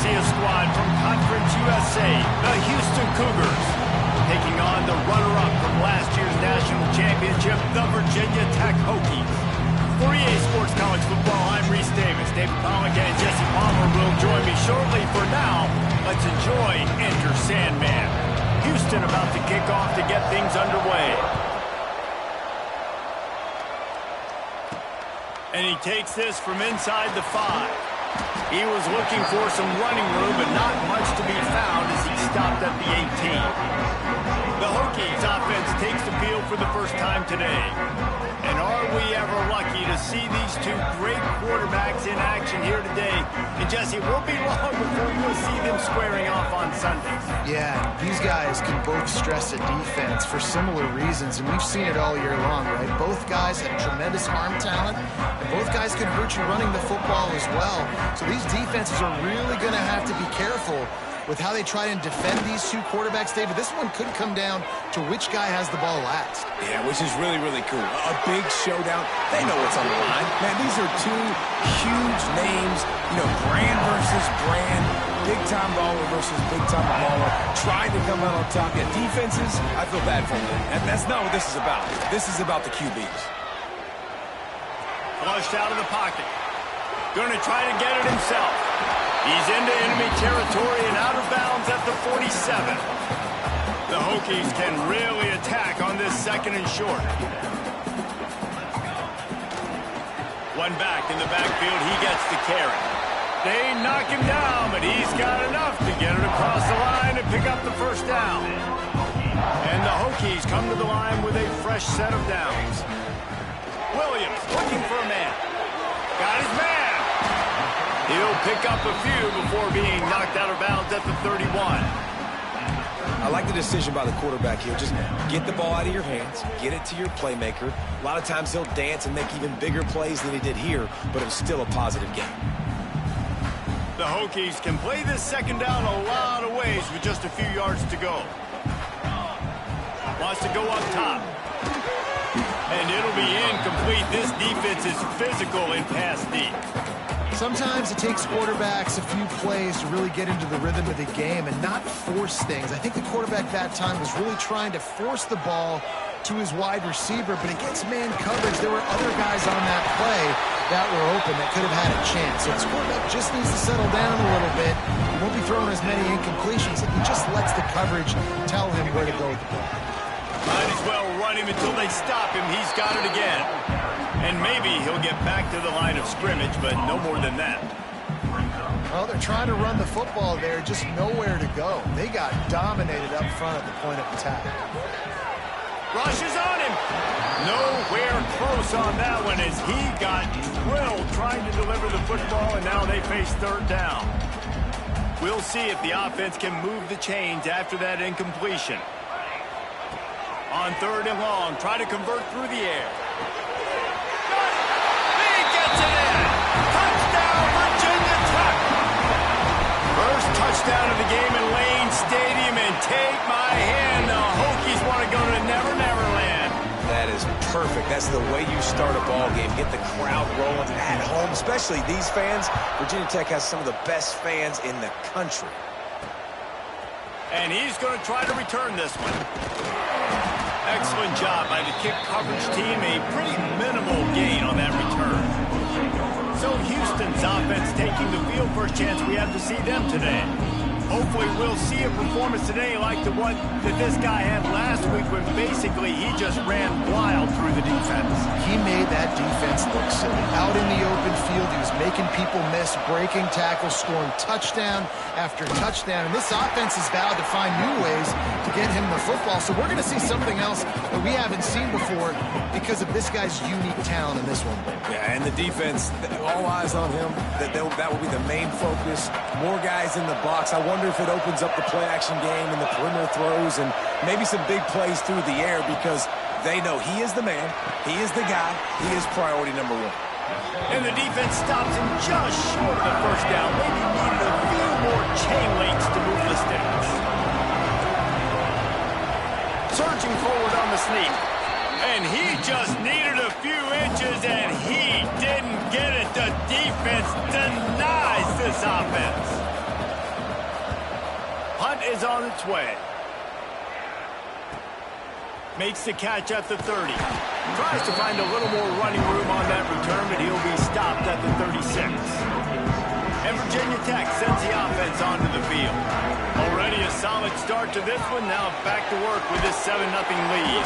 see a squad from Conference USA, the Houston Cougars, taking on the runner-up from last year's national championship, the Virginia Tech Hokies. For EA Sports College Football, I'm Reese Davis. David Pollack and Jesse Palmer will join me shortly. For now, let's enjoy Enter Sandman. Houston about to kick off to get things underway. And he takes this from inside the 5. He was looking for some running room, but not much to be found as he stopped at the 18. The Hokies offense takes the field for the first time today. And are we ever lucky to see these two great quarterbacks in action here today? And Jesse, it won't be long before you'll see them squaring off on Sundays. Yeah, these guys can both stress a defense for similar reasons, and we've seen it all year long, right? Both guys have tremendous arm talent, and both guys can hurt you running the football as well. So these defenses are really going to have to be careful with how they try and defend these two quarterbacks. David, this one could come down to which guy has the ball last. Yeah, which is really, really cool. A big showdown. They know what's on the line. Man, these are two huge names. You know, brand versus brand. Big-time baller versus big-time baller. Trying to come out on top. Yeah, defenses, I feel bad for them. And that's not what this is about. This is about the QBs. Flushed out of the pocket. Going to try to get it himself. He's into enemy territory and out of bounds at the 47. The Hokies can really attack on this second and short. One back in the backfield. He gets the carry. They knock him down, but he's got enough to get it across the line and pick up the first down. And the Hokies come to the line with a fresh set of downs. Williams looking for a man. Got his man. He'll pick up a few before being knocked out of bounds at the 31. I like the decision by the quarterback here. Just get the ball out of your hands, get it to your playmaker. A lot of times he'll dance and make even bigger plays than he did here, but it was still a positive game. The Hokies can play this second down a lot of ways with just a few yards to go. Wants to go up top. And it'll be incomplete. This defense is physical in pass deep. Sometimes it takes quarterbacks a few plays to really get into the rhythm of the game and not force things. I think the quarterback that time was really trying to force the ball to his wide receiver, but against man coverage, there were other guys on that play that were open that could have had a chance. So this quarterback just needs to settle down a little bit. He won't be throwing as many incompletions. He just lets the coverage tell him where to go with the ball. Might as well run him until they stop him. He's got it again. And maybe he'll get back to the line of scrimmage, but no more than that. Well, they're trying to run the football there, just nowhere to go. They got dominated up front at the point of attack. Rush is on him. Nowhere close on that one as he got drilled trying to deliver the football, and now they face third down. We'll see if the offense can move the chains after that incompletion. On third and long, try to convert through the air. Touchdown of the game in Lane Stadium, and take my hand, the Hokies want to go to Never Never Land. That is perfect. That's the way you start a ball game. Get the crowd rolling at home, especially these fans. Virginia Tech has some of the best fans in the country. And he's going to try to return this one. Excellent job by the kick coverage team. A pretty minimal gain on that return. So Houston's offense taking the field. First chance we have to see them today. Hopefully we'll see a performance today like the one that this guy had last week when basically he just ran wild through the defense. He made that defense look silly. Out in the open field, he was making people miss, breaking tackles, scoring touchdown after touchdown. And this offense has vowed to find new ways to get him the football. So we're going to see something else that we haven't seen before because of this guy's unique talent in this one. Yeah, and the defense, all eyes on him. That will be the main focus. More guys in the box. I wonder if it opens up the play-action game and the perimeter throws and maybe some big plays through the air because they know he is the man, he is the guy, he is priority number one. And the defense stops him just short of the first down. Maybe needed a few more chain links to move the sticks. Surging forward on the sneak. And he just needed a few inches, and he didn't get it. The defense denies this offense. is on its way. Makes the catch at the 30. Tries to find a little more running room on that return, but he'll be stopped at the 36. And Virginia Tech sends the offense onto the field. Already a solid start to this one. Now back to work with this 7-0 lead.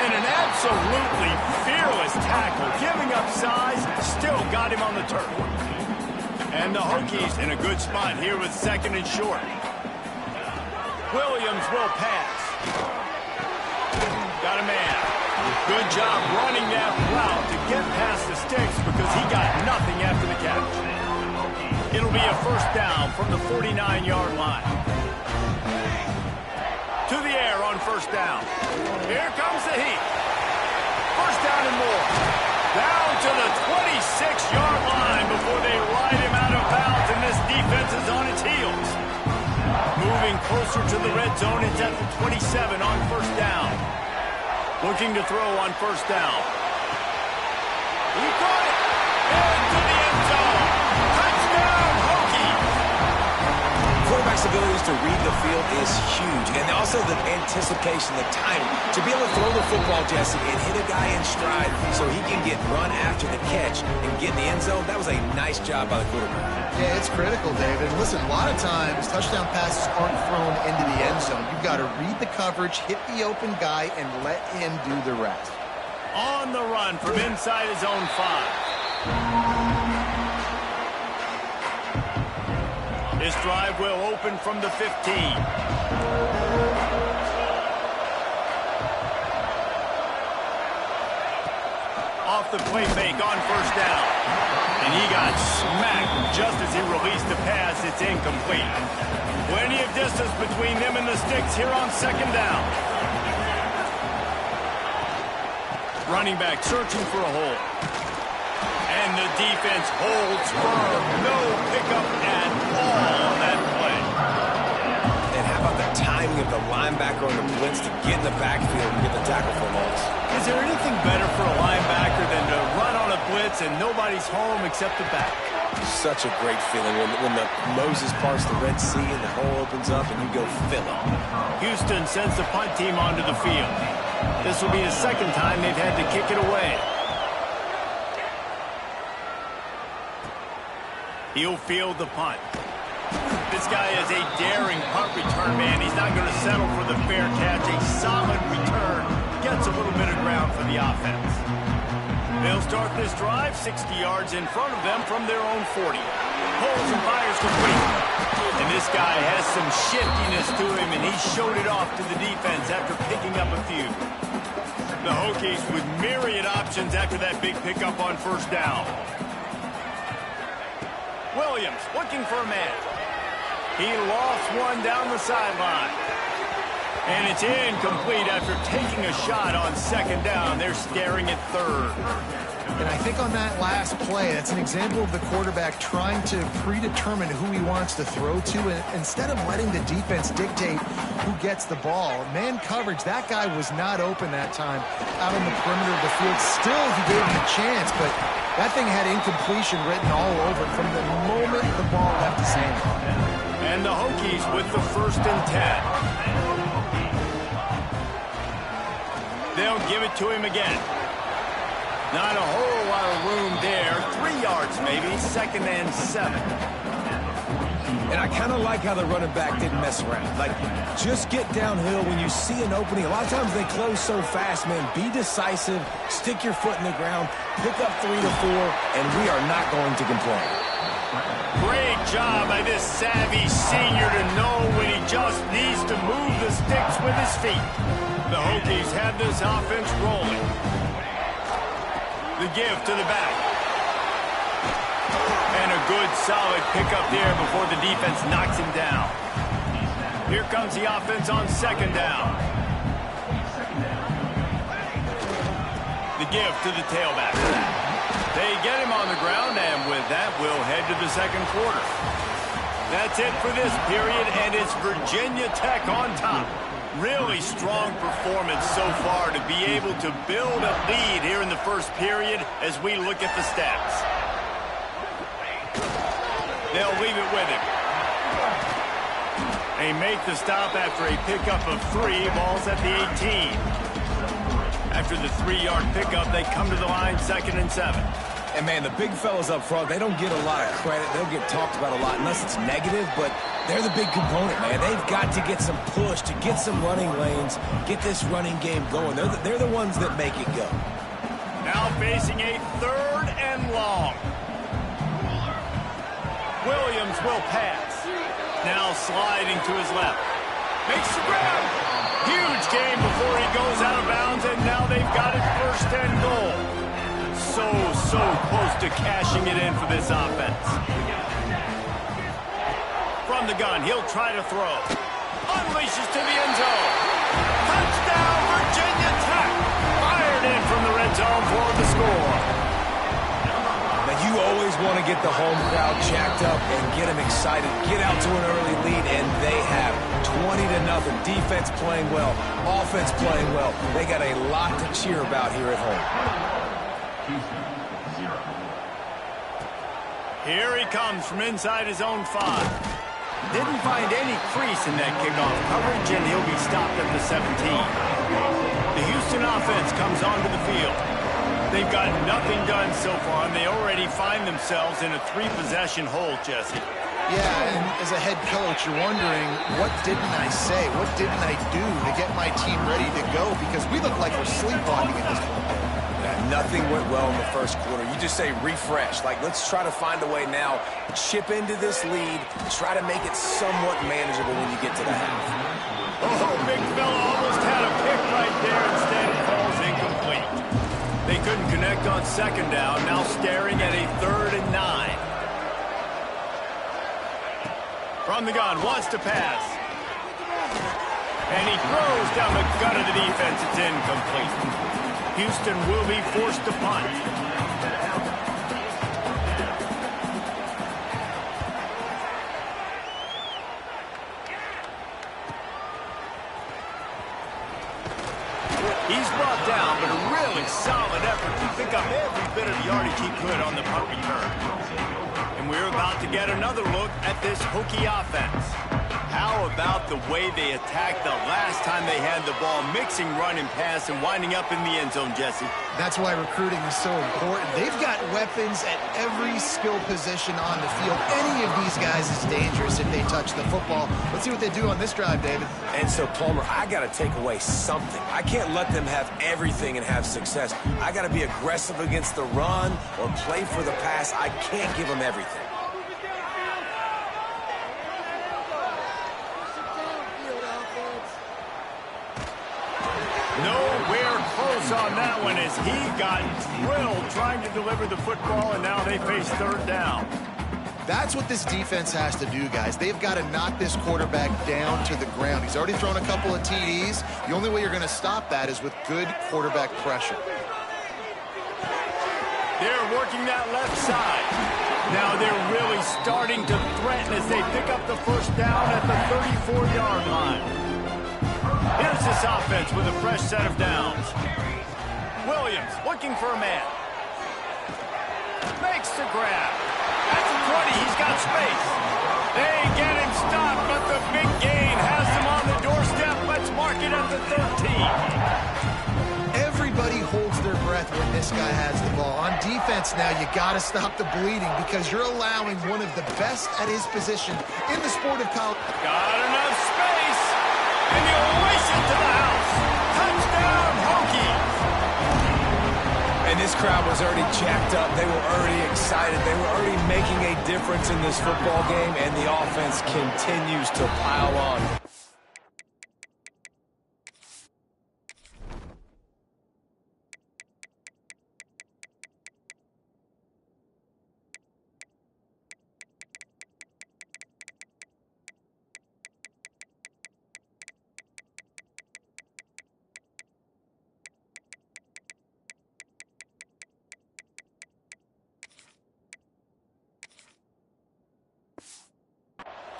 And an absolutely fearless tackle. Giving up size, still got him on the turf. And the Hokies in a good spot here with 2nd and short. Williams will pass. Got a man. Good job running that route to get past the sticks because he got nothing after the catch. It'll be a first down from the 49-yard line. To the air on first down. Here comes the heat. First down and more. Down to the 26-yard line before they ride him out of bounds, and this defense is on its heels. Moving closer to the red zone, it's at the 27 on first down. Looking to throw on first down. He caught it. Into the end zone. Touchdown, Hokies. Quarterback's abilities to read the field is huge. And also the anticipation, the timing. To be able to throw the football, Jesse, and hit a guy in stride so he can get run after the catch and get in the end zone, that was a nice job by the quarterback. Yeah, it's critical, David. And listen, a lot of times, touchdown passes aren't thrown into the end zone. You've got to read the coverage, hit the open guy, and let him do the rest. On the run from inside his own 5. This drive will open from the 15. Off the play fake on first down. And he got smacked just as he released the pass. It's incomplete. Plenty of distance between them and the sticks here on second down. Running back searching for a hole. And the defense holds firm. No pickup at all on that play. And how about the timing of the linebacker on the blitz to get in the backfield and get the tackle for a loss? Is there anything better for a linebacker than to run on a blitz and nobody's home except the back? Such a great feeling when the Moses parts the Red Sea and the hole opens up and you go fill it. Houston sends the punt team onto the field. This will be the second time they've had to kick it away. He'll field the punt. This guy is a daring punt return man. He's not going to settle for the fair catch. A solid return. Gets a little bit of ground for the offense. They'll start this drive 60 yards in front of them from their own 40. Pulls and fires complete. And this guy has some shiftiness to him, and he showed it off to the defense after picking up a few. The Hokies with myriad options after that big pickup on first down. Williams looking for a man. He lost one down the sideline. And it's incomplete after taking a shot on second down. They're staring at third. And I think on that last play, that's an example of the quarterback trying to predetermine who he wants to throw to, and instead of letting the defense dictate who gets the ball. Man coverage, that guy was not open that time out on the perimeter of the field. Still, he gave him a chance, but that thing had incompletion written all over it from the moment the ball left his hand. And the Hokies with the 1st and 10. They'll give it to him again. Not a whole lot of room there. 3 yards maybe. 2nd and 7. And I kind of like how the running back didn't mess around. Like, just get downhill when you see an opening. A lot of times they close so fast, man. Be decisive. Stick your foot in the ground. Pick up 3 to 4, and we are not going to complain. Great job by this savvy senior to know when he just needs to move the sticks with his feet. The Hokies have this offense rolling. The give to the back. And a good solid pickup there before the defense knocks him down. Here comes the offense on second down. The give to the tailback. They get him on the ground, and with that, we'll head to the second quarter. That's it for this period, and it's Virginia Tech on top. Really strong performance so far to be able to build a lead here in the first period as we look at the stats. They'll leave it with him. They make the stop after a pickup of 3. Ball's at the 18. After the 3-yard pickup, they come to the line 2nd and 7. And, man, the big fellas up front, they don't get a lot of credit. They'll get talked about a lot unless it's negative, but they're the big component, man. They've got to get some push, to get some running lanes, get this running game going. They're the ones that make it go. Now facing a 3rd and long. Williams will pass. Now sliding to his left. Makes the grab. Huge gain before he goes out of bounds, and now they've got it 1st and goal. So close to cashing it in for this offense. From the gun, he'll try to throw. Unleashes to the end zone. Touchdown, Virginia Tech. Fired in from the red zone for the score. Now, you always want to get the home crowd jacked up and get them excited. Get out to an early lead, and they have 20-0. Defense playing well. Offense playing well. They got a lot to cheer about here at home. Here he comes from inside his own 5. Didn't find any crease in that kickoff coverage, and he'll be stopped at the 17. The Houston offense comes onto the field. They've got nothing done so far, and they already find themselves in a 3-possession hole, Jesse. Yeah, and as a head coach, you're wondering, what didn't I say? What didn't I do to get my team ready to go? Because we look like we're sleepwalking at this point. Nothing went well in the first quarter. You just say refresh. Like, let's try to find a way now, chip into this lead, try to make it somewhat manageable when you get to the half. Oh, big fella almost had a pick right there. Instead, it falls incomplete. They couldn't connect on 2nd down, now staring at a 3rd and 9. From the gun, wants to pass. And he throws down the gut of the defense. It's incomplete. Houston will be forced to punt. He's brought down, but a really solid effort to pick up every bit of yardage he could on the punt return. And we're about to get another look at this Hokie offense. How about the way they attacked the last time they had the ball, mixing run and pass and winding up in the end zone, Jesse? That's why recruiting is so important. They've got weapons at every skill position on the field. Any of these guys is dangerous if they touch the football. Let's see what they do on this drive, David. And so, Palmer, I got to take away something. I can't let them have everything and have success. I got to be aggressive against the run or play for the pass. I can't give them everything. Nowhere close on that one as he got drilled trying to deliver the football, and now they face 3rd down. That's what this defense has to do, guys. They've got to knock this quarterback down to the ground. He's already thrown a couple of TDs. The only way you're going to stop that is with good quarterback pressure. They're working that left side. Now they're really starting to threaten as they pick up the 1st down at the 34-yard line. Here's this offense with a fresh set of downs. Williams looking for a man. Makes the grab. At the 20, he's got space. They get him stopped, but the big gain has him on the doorstep. Let's mark it at the 13. Everybody holds their breath when this guy has the ball. On defense now, you got to stop the bleeding because you're allowing one of the best at his position in the sport of college. Got enough space. And he'll race it to the house. Touchdown, Hokies. And this crowd was already jacked up. They were already excited. They were already making a difference in this football game, and the offense continues to pile on.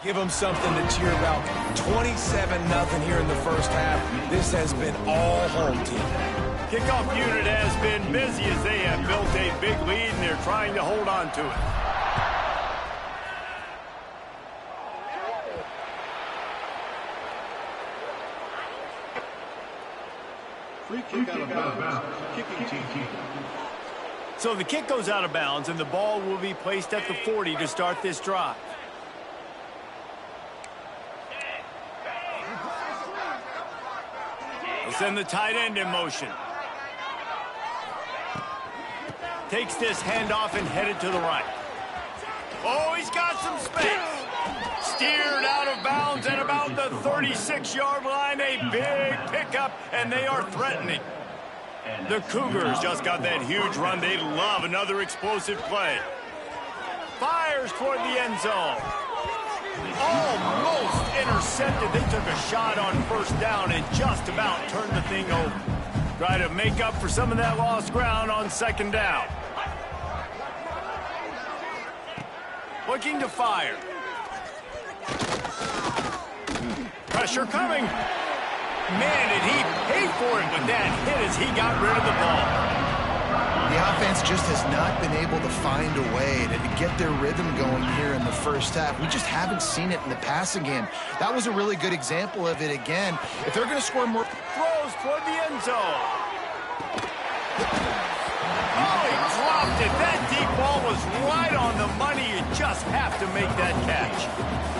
Give them something to cheer about. 27-0 here in the first half. This has been all home team. Kickoff unit has been busy as they have built a big lead, and they're trying to hold on to it. Free kick out of bounds. Kicking team. So the kick goes out of bounds, and the ball will be placed at the 40 to start this drive. They'll send the tight end in motion. Takes this handoff and headed to the right. Oh, he's got some space. Steered out of bounds at about the 36-yard line. A big pickup, and they are threatening. The Cougars just got that huge run. They love another explosive play. Fires toward the end zone. Almost intercepted. They took a shot on first down and just about turned the thing over. Try to make up for some of that lost ground on second down. Looking to fire. Pressure coming. Man, did he pay for it with that hit as he got rid of the ball. The offense just has not been able to find a way to get their rhythm going here in the first half. We just haven't seen it in the passing game. That was a really good example of it again. If they're going to score more... Throws toward the end zone. Oh, he dropped it. That deep ball was right on the money. You just have to make that catch.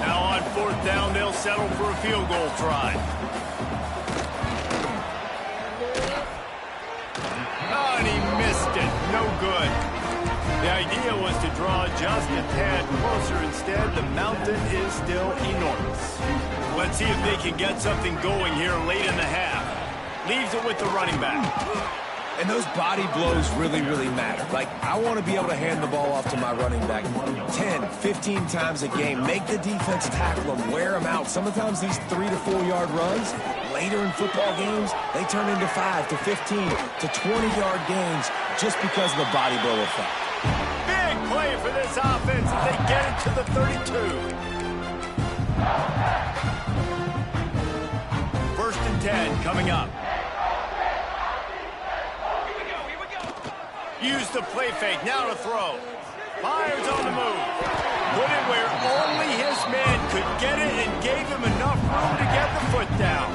Now on fourth down, they'll settle for a field goal try. Oh, and he missed it. No good. The idea was to draw just a tad closer. Instead, the mountain is still enormous. Let's see if they can get something going here late in the half. Leaves it with the running back. And those body blows really, really matter. Like, I want to be able to hand the ball off to my running back 10, 15 times a game. Make the defense tackle them, wear them out. Sometimes these 3 to 4 yard runs, later in football games, they turn into 5 to 15 to 20-yard gains just because of the body blow effect. Big play for this offense as they get it to the 32. First and 10 coming up. Use the play fake, now to throw. Fires on the move. Put it where only his man could get it and gave him enough room to get the foot down.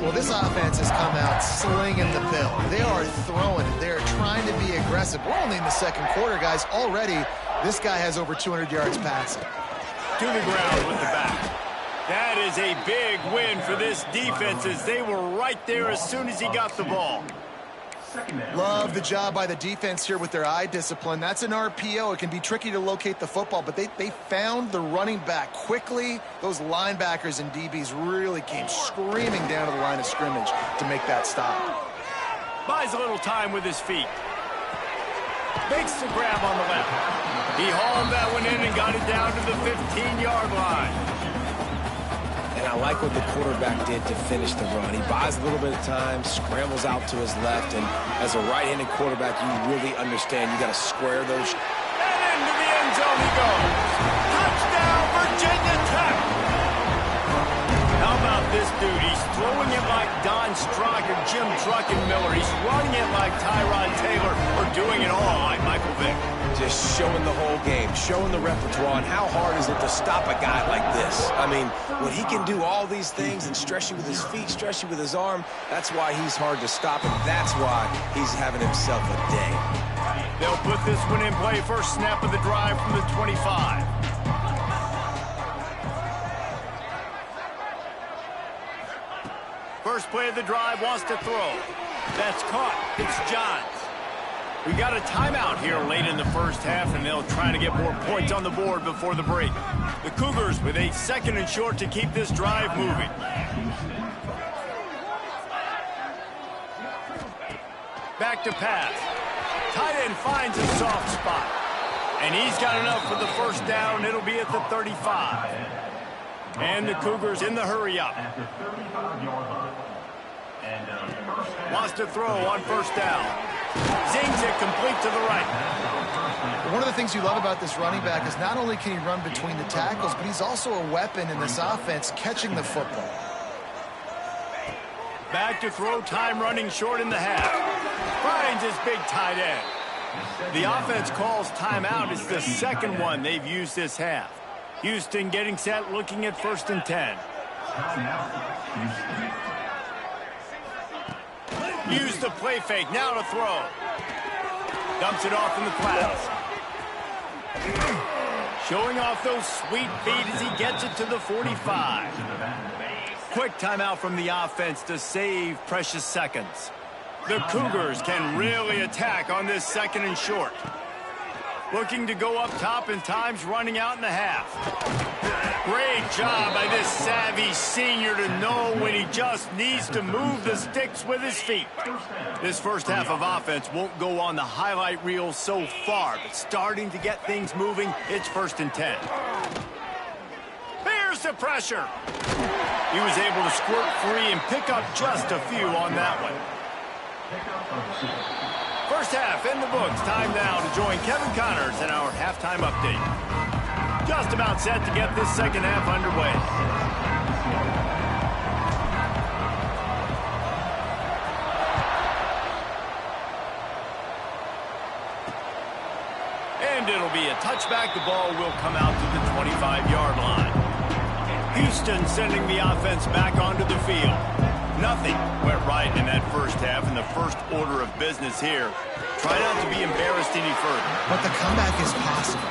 Well, this offense has come out slinging the pill. They are throwing it. They are trying to be aggressive. We're only in the second quarter, guys. Already, this guy has over 200 yards passing. To the ground with the back. That is a big win for this defense as they were right there as soon as he got the ball. Love the job by the defense here with their eye discipline. That's an RPO. It can be tricky to locate the football, but they found the running back quickly. Those linebackers and DBs really came screaming down to the line of scrimmage to make that stop. Buys a little time with his feet. Makes the grab on the left. He hauled that one in and got it down to the 15-yard line. And I like what the quarterback did to finish the run. He buys a little bit of time, scrambles out to his left, and as a right-handed quarterback, you really understand you got to square those. And into the end zone he goes. Touchdown, Virginia Tech. How about this dude? He's throwing it like Don Strock or Jim Druckenmiller. He's running it like Tyrod Taylor or doing it all like Michael Vick. Just showing the whole game, showing the repertoire, and how hard is it to stop a guy like this? I mean, when he can do all these things and stress you with his feet, stress you with his arm, that's why he's hard to stop, and that's why he's having himself a day. They'll put this one in play. First snap of the drive from the 25. First play of the drive, wants to throw. That's caught. It's Johns. We got a timeout here late in the first half, and they'll try to get more points on the board before the break. The Cougars with a second and short to keep this drive moving. Back to pass. Tight end finds a soft spot. And he's got enough for the first down. It'll be at the 35. And the Cougars in the hurry up. Wants to throw on first down. Zings it complete to the right. One of the things you love about this running back is not only can he run between the tackles, but he's also a weapon in this offense catching the football. Back to throw, time running short in the half. Finds his big tight end. The offense calls timeout. It's the second one they've used this half. Houston getting set, looking at first and 10. Use the play fake. Now to throw. Dumps it off in the flats. Showing off those sweet feet as he gets it to the 45. Quick timeout from the offense to save precious seconds. The Cougars can really attack on this second and short. Looking to go up top, and time's running out in the half. Great job by this savvy senior to know when he just needs to move the sticks with his feet. This first half of offense won't go on the highlight reel so far, but starting to get things moving, it's 1st and 10. Here's the pressure. He was able to squirt free and pick up just a few on that one. First half in the books. Time now to join Kevin Connors in our halftime update. Just about set to get this second half underway. And it'll be a touchback. The ball will come out to the 25-yard line. Houston sending the offense back onto the field. Nothing went right in that first half, and the first order of business here. Try not to be embarrassed any further. But the comeback is possible.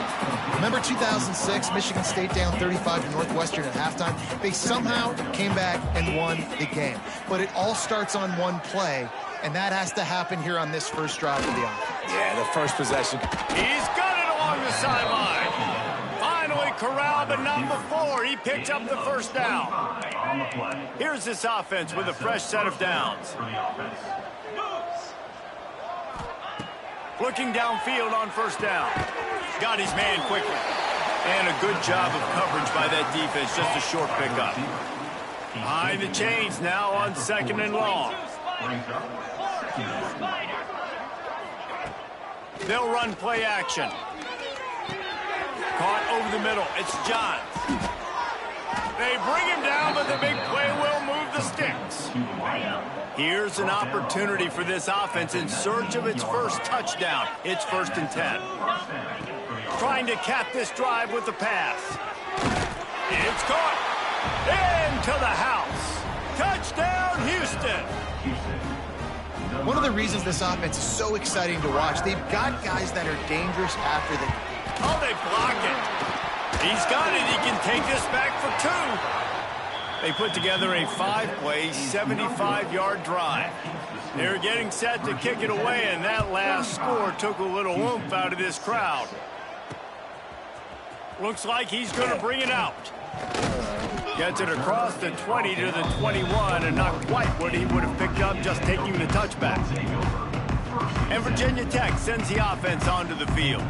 Remember 2006, Michigan State down 35 to Northwestern at halftime? They somehow came back and won the game. But it all starts on one play, and that has to happen here on this first drive of the offense. Yeah, the first possession. He's got it along the sideline. Finally corralled, but not before. He picks up the first down. Here's this offense with a fresh set of downs. Looking downfield on first down. Got his man quickly. And a good job of coverage by that defense. Just a short pickup. Behind the chains now on 2nd and long. They'll run play action. Caught over the middle. It's Johns. They bring him down, but the big play will move the sticks. Here's an opportunity for this offense in search of its first touchdown. It's 1st and 10. Trying to cap this drive with the pass. It's caught. Into the house. Touchdown, Houston. One of the reasons this offense is so exciting to watch, they've got guys that are dangerous after the... Oh, they block it. He's got it. He can take this back for 2. They put together a 5-play, 75-yard drive. They're getting set to kick it away, and that last score took a little oomph out of this crowd. Looks like he's going to bring it out. Gets it across the 20 to the 21, and not quite what he would have picked up just taking the touchback. And Virginia Tech sends the offense onto the field.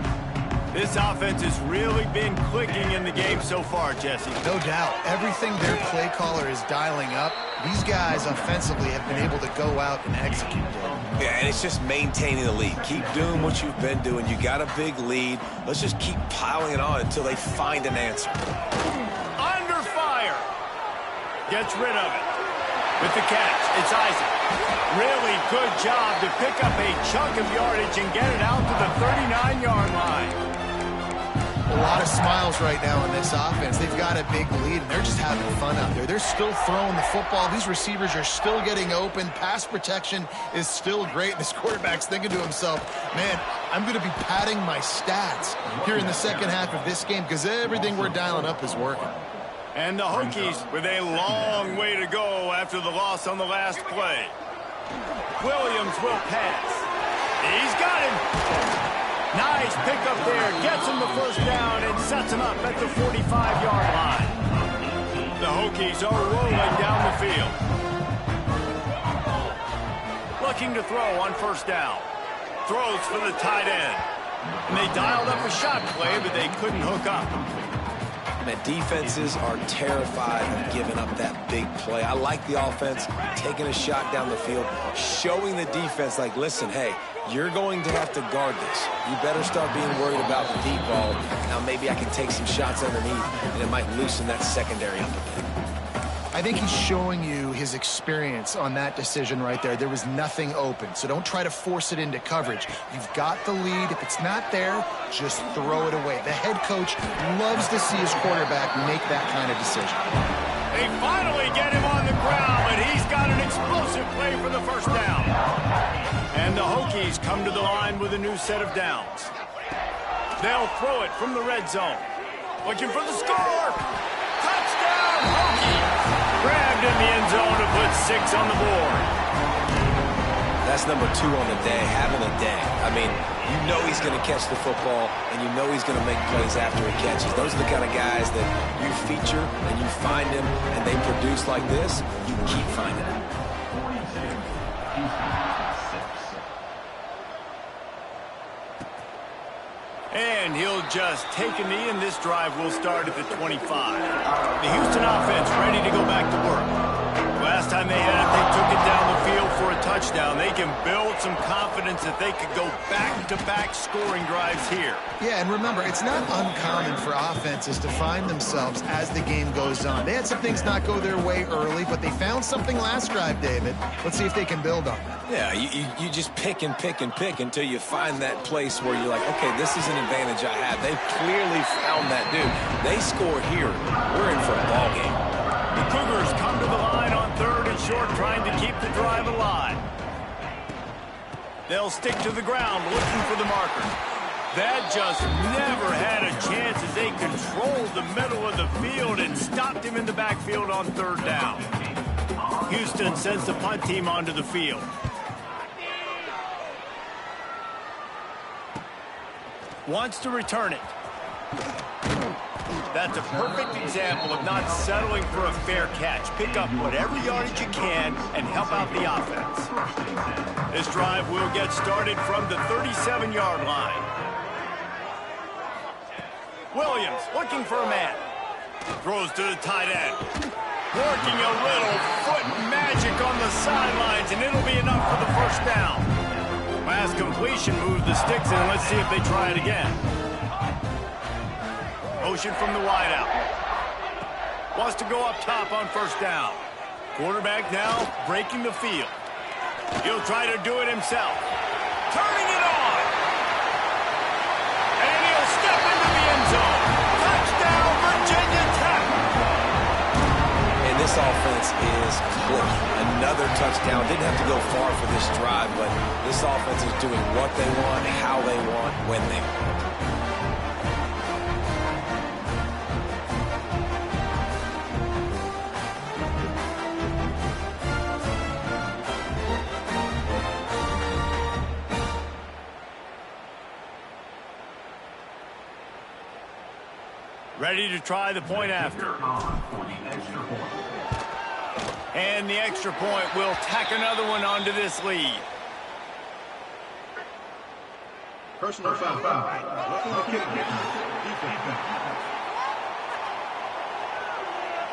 This offense has really been clicking in the game so far, Jesse. No doubt. Everything their play caller is dialing up, these guys offensively have been able to go out and execute. Yeah, and it's just maintaining the lead. Keep doing what you've been doing. You got a big lead. Let's just keep piling it on until they find an answer. Under fire. Gets rid of it. With the catch, it's Isaac. Really good job to pick up a chunk of yardage and get it out to the 39-yard line. A lot of smiles right now in this offense. They've got a big lead, and they're just having fun out there. They're still throwing the football. These receivers are still getting open. Pass protection is still great. This quarterback's thinking to himself, man, I'm going to be padding my stats here in the second half of this game because everything we're dialing up is working. And the Hokies with a long way to go after the loss on the last play. Williams will pass. He's got him. Nice pickup there. Gets him the first down and sets him up at the 45-yard line. The Hokies are rolling down the field. Looking to throw on first down. Throws for the tight end. And they dialed up a shot play, but they couldn't hook up. Man, defenses are terrified of giving up that big play. I like the offense taking a shot down the field, showing the defense like, listen, hey, you're going to have to guard this. You better start being worried about the deep ball. Now maybe I can take some shots underneath, and it might loosen that secondary up a bit. I think he's showing you his experience on that decision right there. There was nothing open, so don't try to force it into coverage. You've got the lead. If it's not there, just throw it away. The head coach loves to see his quarterback make that kind of decision. They finally get him on the ground, but he's got an explosive play for the first down. And the Hokies come to the line with a new set of downs. They'll throw it from the red zone. Looking for the score. Touchdown, Hokies. Grabbed in the end zone to put 6 on the board. That's number 2 on the day, having a day. I mean, you know he's going to catch the football, and you know he's going to make plays after he catches. Those are the kind of guys that you feature, and you find them, and they produce like this, you keep finding them. And he'll just take a knee, and this drive will start at the 25. The Houston offense ready to go back to work. Last time they had it, they took it down the field for a touchdown. They can build some confidence that they could go back-to-back scoring drives here. Yeah, and remember, it's not uncommon for offenses to find themselves as the game goes on. They had some things not go their way early, but they found something last drive, David. Let's see if they can build on that. Yeah, you just pick and pick and pick until you find that place where you're like, okay, this is an advantage I have. They clearly found that dude. They score here. We're in for a ball game. The Cougars come to the line on 3rd and short, trying to keep the drive alive. They'll stick to the ground, looking for the marker. That just never had a chance as they controlled the middle of the field and stopped him in the backfield on 3rd down. Houston sends the punt team onto the field. Wants to return it. That's a perfect example of not settling for a fair catch. Pick up whatever yardage you can and help out the offense. This drive will get started from the 37-yard line. Williams looking for a man. Throws to the tight end. Working a little foot magic on the sidelines, and it'll be enough for the first down. Last completion moves the sticks in. Let's see if they try it again. Motion from the wideout. Wants to go up top on 1st down. Quarterback now breaking the field. He'll try to do it himself. Turning it on. And he'll step into the end zone. Touchdown, Virginia Tech. And this offense is quick. Another touchdown. Didn't have to go far for this drive, but this offense is doing what they want, how they want, when they want. Ready to try the point after. And the extra point will tack another one onto this lead. Personal foul.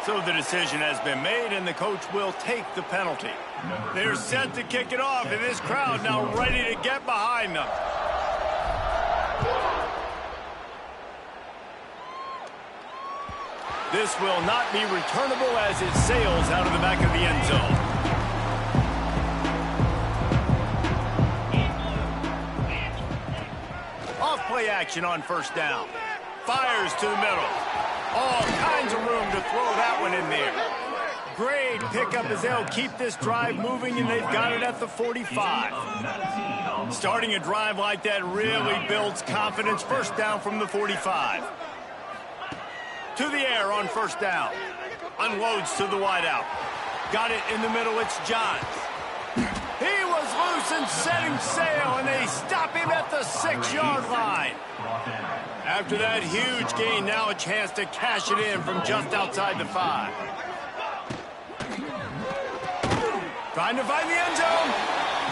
So the decision has been made, and the coach will take the penalty. They're set to kick it off, and this crowd now ready to get behind them. This will not be returnable as it sails out of the back of the end zone. Off play action on 1st down. Fires to the middle. All kinds of room to throw that one in there. Great pickup as they'll keep this drive moving, and they've got it at the 45. Starting a drive like that really builds confidence. 1st down from the 45. To the air on 1st down. Unloads to the wideout. Got it in the middle. It's Johns. He was loose and setting sail, and they stop him at the 6-yard line. After that huge gain, now a chance to cash it in from just outside the 5. Trying to find the end zone.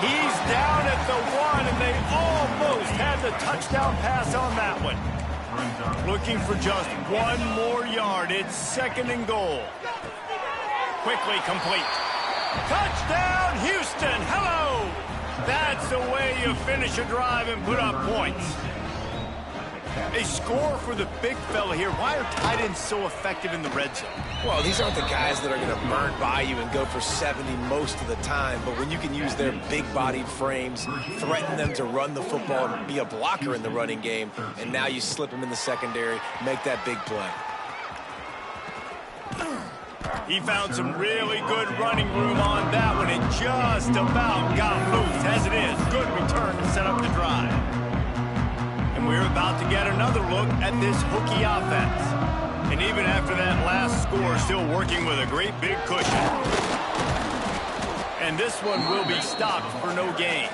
He's down at the 1, and they almost had the touchdown pass on that one. Looking for just 1 more yard. It's 2nd and goal. Quickly complete. Touchdown, Houston. Hello. That's the way you finish a drive and put up points. A score for the big fella here. Why are tight ends so effective in the red zone? Well, these aren't the guys that are going to burn by you and go for 70 most of the time, but when you can use their big-bodied frames, threaten them to run the football and be a blocker in the running game, and now you slip them in the secondary, make that big play. He found some really good running room on that one. It just about got loose. As it is, good return to set up the drive. And we're about to get another look at this Hokie offense. And even after that last score, still working with a great big cushion. And this one will be stopped for no gain.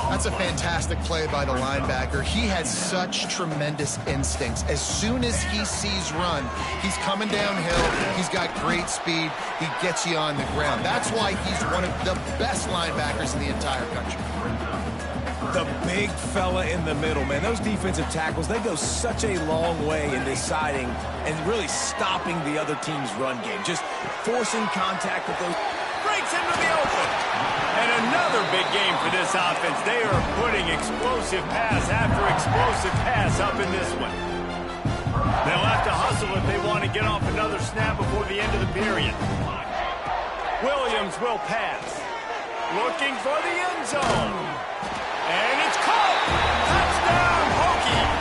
That's a fantastic play by the linebacker. He has such tremendous instincts. As soon as he sees run, he's coming downhill. He's got great speed. He gets you on the ground. That's why he's one of the best linebackers in the entire country. The big fella in the middle, man. Those defensive tackles, they go such a long way in deciding and really stopping the other team's run game. Just forcing contact with those. Breaks into the open. And another big game for this offense. They are putting explosive pass after explosive pass up in this one. They'll have to hustle if they want to get off another snap before the end of the period. Williams will pass. Looking for the end zone. And it's caught. Touchdown, Hokies.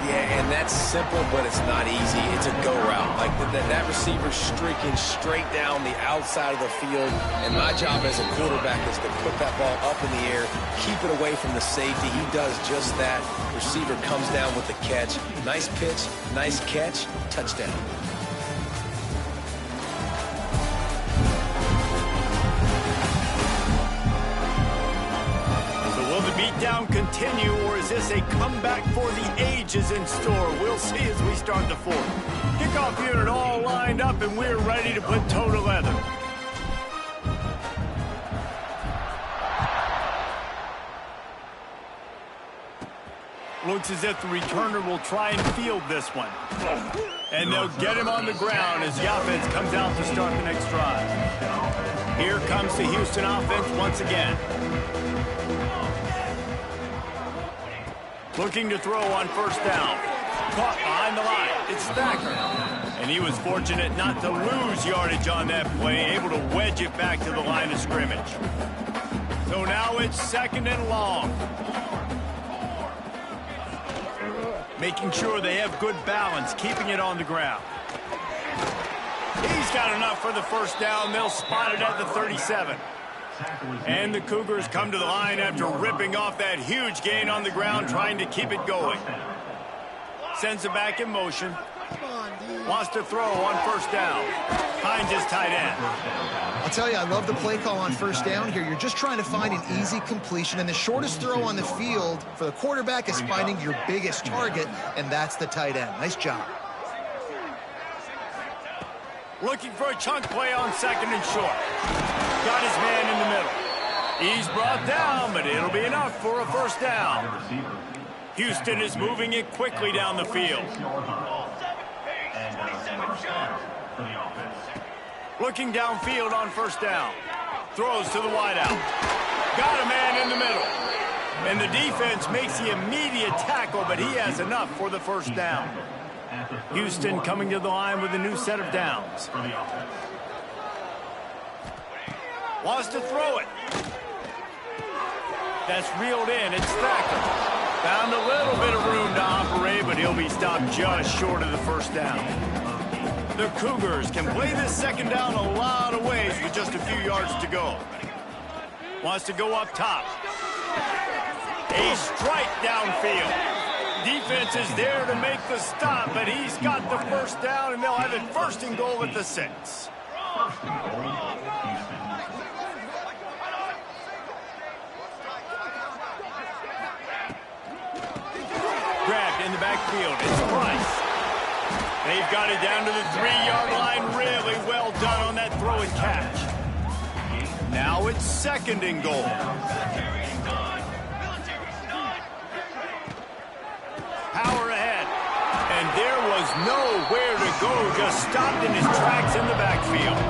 Yeah, and that's simple, but it's not easy. It's a go route. Like that receiver streaking straight down the outside of the field. And my job as a quarterback is to put that ball up in the air, keep it away from the safety. He does just that. Receiver comes down with the catch. Nice pitch, nice catch, touchdown. Beatdown continue, or is this a comeback for the ages in store? We'll see as we start the fourth. Kickoff unit all lined up, and we're ready to put toe to leather. Looks as if the returner will try and field this one. And they'll get him on the ground as the offense comes out to start the next drive. Here comes the Houston offense once again. Looking to throw on first down. Caught behind the line. It's Thacker. And he was fortunate not to lose yardage on that play, able to wedge it back to the line of scrimmage. So now it's second and long. Making sure they have good balance, keeping it on the ground. He's got enough for the first down. They'll spot it at the 37. And the Cougars come to the line after ripping off that huge gain on the ground, trying to keep it going. Sends it back in motion. Wants to throw on first down. Finds his tight end. I'll tell you, I love the play call on first down here. You're just trying to find an easy completion, and the shortest throw on the field for the quarterback is finding your biggest target, and that's the tight end. Nice job. Looking for a chunk play on second and short. Got his man in the middle. He's brought down, but it'll be enough for a first down. Houston is moving it quickly down the field. Looking downfield on first down. Throws to the wideout. Got a man in the middle. And the defense makes the immediate tackle, but he has enough for the first down. Houston coming to the line with a new set of downs. Wants to throw it. That's reeled in. It's Thacker. Found a little bit of room to operate, but he'll be stopped just short of the first down. The Cougars can play this second down a lot of ways with just a few yards to go. Wants to go up top. A strike downfield. Defense is there to make the stop, but he's got the first down, and they'll have it first and goal at the 6. Grabbed in the backfield. It's Price. They've got it down to the 3-yard line. Really well done on that throw and catch. Now it's second and goal. Power ahead. And there was nowhere to go. Just stopped in his tracks in the backfield.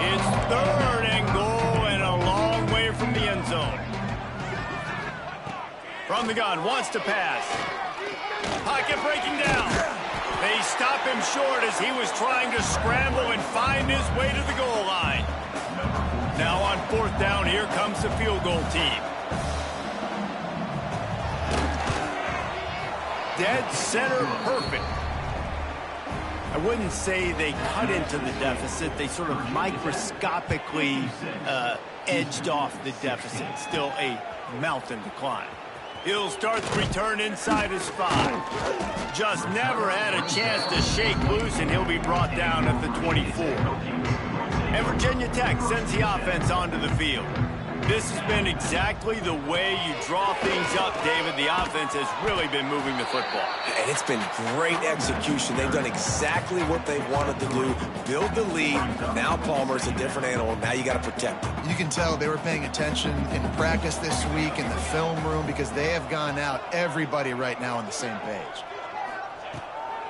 It's third and goal and a long way from the end zone. From the gun, wants to pass. Pocket breaking down. They stop him short as he was trying to scramble and find his way to the goal line. Now on fourth down, here comes the field goal team. dead center perfect. I wouldn't say they cut into the deficit. They sort of microscopically edged off the deficit. Still a mountain to climb. He'll start the return inside his 5. Just never had a chance to shake loose, and he'll be brought down at the 24. And Virginia Tech sends the offense onto the field. This has been exactly the way you draw things up, David. The offense has really been moving the football. And it's been great execution. They've done exactly what they wanted to do, build the lead. Now Palmer's a different animal. Now you got to protect him. You can tell they were paying attention in practice this week in the film room because they have gone out, everybody right now on the same page.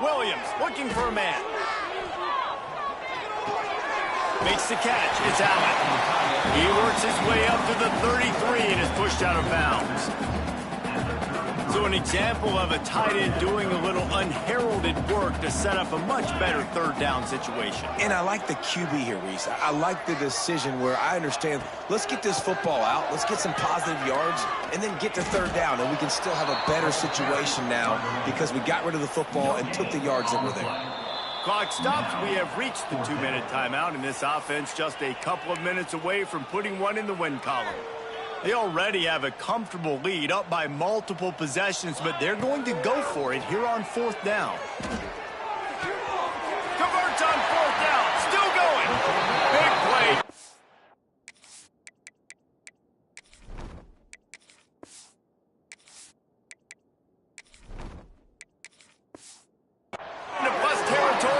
Williams looking for a man. Makes the catch. It's Allen. He works his way up to the 33 and is pushed out of bounds. So an example of a tight end doing a little unheralded work to set up a much better third down situation. And I like the QB here, Reese. I like the decision where I understand, let's get this football out, let's get some positive yards, and then get to third down, and we can still have a better situation now because we got rid of the football and took the yards that were there. Clock stops. We have reached the 2-minute timeout, and this offense just a couple of minutes away from putting one in the win column. They already have a comfortable lead, up by multiple possessions, but they're going to go for it here on 4th down. Converts on 4th down. Still going. Big play.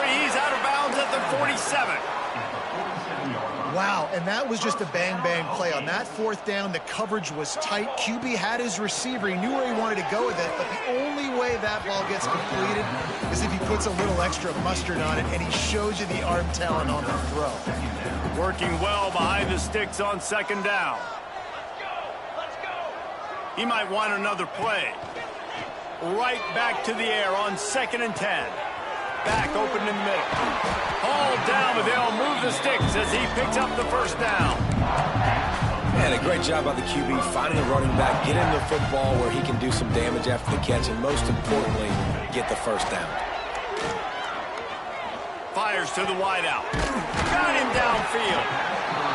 He's out of bounds at the 47. Wow, and that was just a bang-bang play. On that 4th down, the coverage was tight. QB had his receiver. He knew where he wanted to go with it, but the only way that ball gets completed is if he puts a little extra mustard on it, and he shows you the arm talent on the throw. Working well behind the sticks on 2nd down. He might want another play. Right back to the air on 2nd and 10. Back open in the middle. Hauled down, but they'll move the sticks as he picks up the 1st down. And a great job by the QB finding a running back, get him the football where he can do some damage after the catch, and most importantly, get the 1st down. Fires to the wideout. Got him downfield.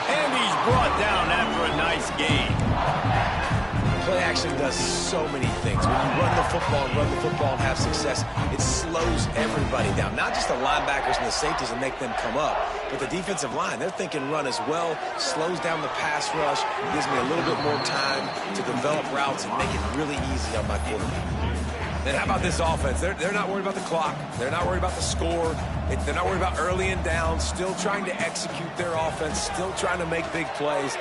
And he's brought down after a nice gain. Play action does so many things. When you run the football and have success, it slows everybody down. Not just the linebackers and the safeties and make them come up, but the defensive line. They're thinking run as well, slows down the pass rush, gives me a little bit more time to develop routes and make it really easy on my quarterback. Then how about this offense? They're not worried about the clock. They're not worried about the score. They're not worried about early and down. Still trying to execute their offense. Still trying to make big plays.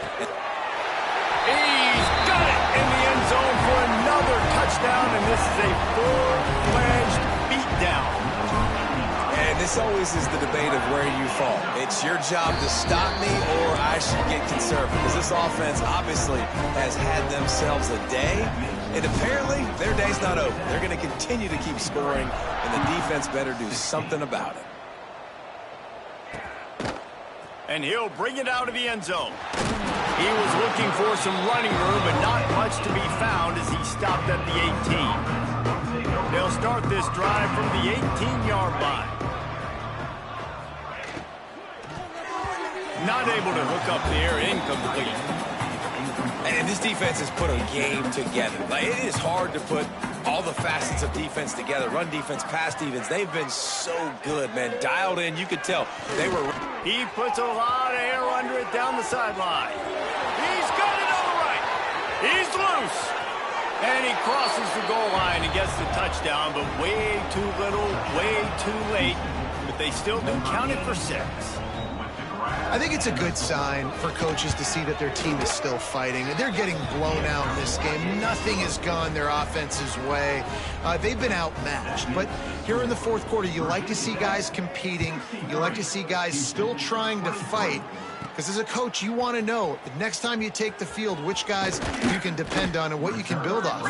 He's got it in the end zone for another touchdown, and this is a full-fledged beatdown. And this always is the debate of where you fall. It's your job to stop me, or I should get conservative, because this offense obviously has had themselves a day, and apparently their day's not over. They're going to continue to keep scoring, and the defense better do something about it. And he'll bring it out of the end zone. He was looking for some running room, but not much to be found as he stopped at the 18. They'll start this drive from the 18-yard line. Not able to hook up the air, incomplete. And this defense has put a game together. Like, it is hard to put all the facets of defense together. Run defense, pass defense. They've been so good, man. Dialed in. You could tell they were. He puts a lot of air under it down the sideline. He's got it on the right. He's loose. And he crosses the goal line and gets the touchdown, but way too little, way too late. But they still do count it for 6. I think it's a good sign for coaches to see that their team is still fighting. They're getting blown out in this game. Nothing has gone their offense's way. They've been outmatched. But here in the 4th quarter, you like to see guys competing. You like to see guys still trying to fight. Because as a coach, you want to know the next time you take the field, which guys you can depend on and what you can build off.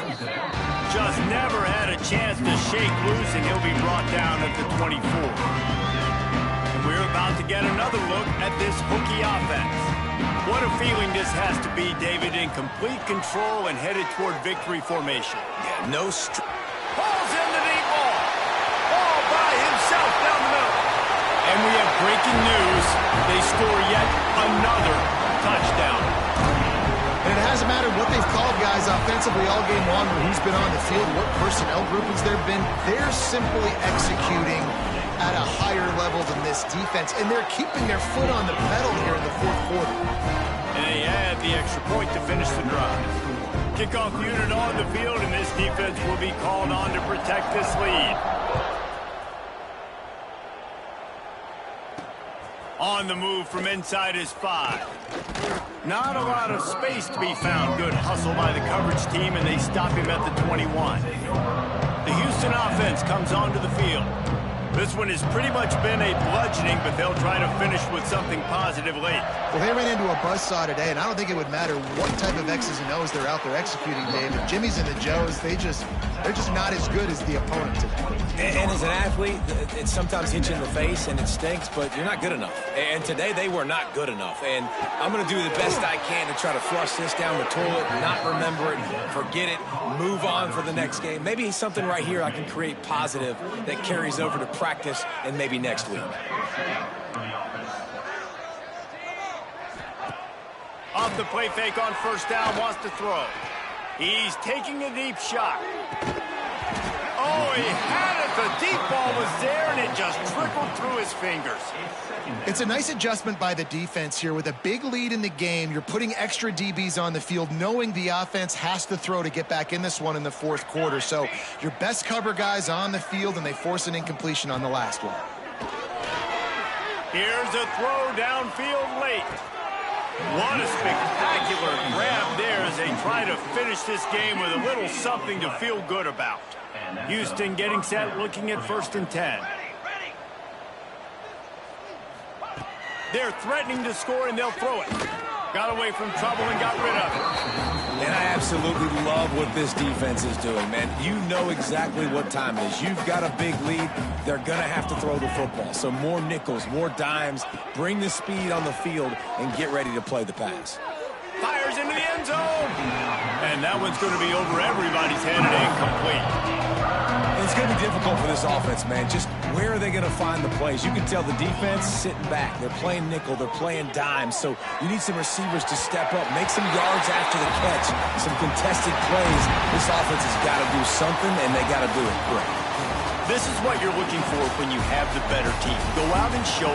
Just never had a chance to shake loose, and he'll be brought down at the 24. We're about to get another look at this Hokie offense. What a feeling this has to be, David, in complete control and headed toward victory formation. Yeah, no. Falls into the himself down the middle. And we have breaking news. They score yet another touchdown. And it hasn't mattered what they've called guys offensively all game long when he's been on the field, what personnel groupings there have been. They're simply executing at a higher level than this defense, and they're keeping their foot on the pedal here in the fourth quarter. And they add the extra point to finish the drive. Kickoff unit on the field, and this defense will be called on to protect this lead. On the move from inside his 5. Not a lot of space to be found. Good hustle by the coverage team, and they stop him at the 21. The Houston offense comes onto the field. This one has pretty much been a bludgeoning, but they'll try to finish with something positive late. Well, they ran into a buzzsaw today, and I don't think it would matter what type of X's and O's they're out there executing, Dave. The Jimmys and the Joes, they're just not as good as the opponent today. And as an athlete, it sometimes hits you in the face and it stinks, but you're not good enough. And today they were not good enough. And I'm going to do the best I can to try to flush this down the toilet, not remember it, forget it, move on for the next game. Maybe something right here I can create positive that carries over to practice and maybe next week. Off the play fake on first down, wants to throw. He's taking a deep shot. Oh, he had it. The deep ball was there, and it just trickled through his fingers. It's a nice adjustment by the defense here. With a big lead in the game, you're putting extra DBs on the field, knowing the offense has to throw to get back in this one in the fourth quarter. So your best cover guys on the field, and they force an incompletion on the last one. Here's a throw downfield late. What a spectacular grab there as they try to finish this game with a little something to feel good about. Houston getting set, looking at 1st and 10. They're threatening to score, and they'll throw it. Got away from trouble and got rid of it. And I absolutely love what this defense is doing, man. You know exactly what time it is. You've got a big lead. They're going to have to throw the football. So more nickels, more dimes. Bring the speed on the field and get ready to play the pass. Fires into the end zone. And that one's going to be over everybody's head and incomplete. It's going to be difficult for this offense, man. Just where are they going to find the plays? You can tell the defense sitting back. They're playing nickel. They're playing dime. So you need some receivers to step up, make some yards after the catch, some contested plays. This offense has got to do something, and they got to do it quick. This is what you're looking for when you have the better team. Go out and show